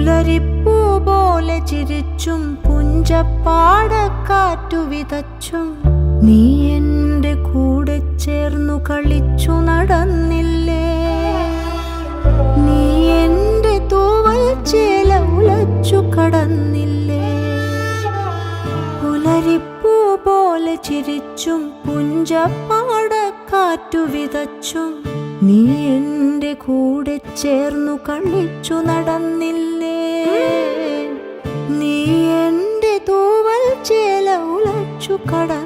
പുലരിപ്പൂ പോലെ ചിരിച്ചും പുഞ്ചപ്പാടക്കാറ്റു വിതച്ചും നീ എൻ്റെ കൂടെ ചേർന്നു കളിച്ചു നടന്നില്ലേ. നീ എൻ്റെ തൂവൽ ചേല ഉലച്ചു കടന്നില്ലേ. പുലരിപ്പൂ പോലെ ചിരിച്ചും പുഞ്ചപ്പാടക്കാറ്റു വിതച്ചും നീ എൻ്റെ കൂടെ ചേർന്നു കളിച്ചു നടന്നില്ലേ. നീ എൻ്റെ തൂവൽ ചേല ഉലച്ചു കടന്നില്ലേ.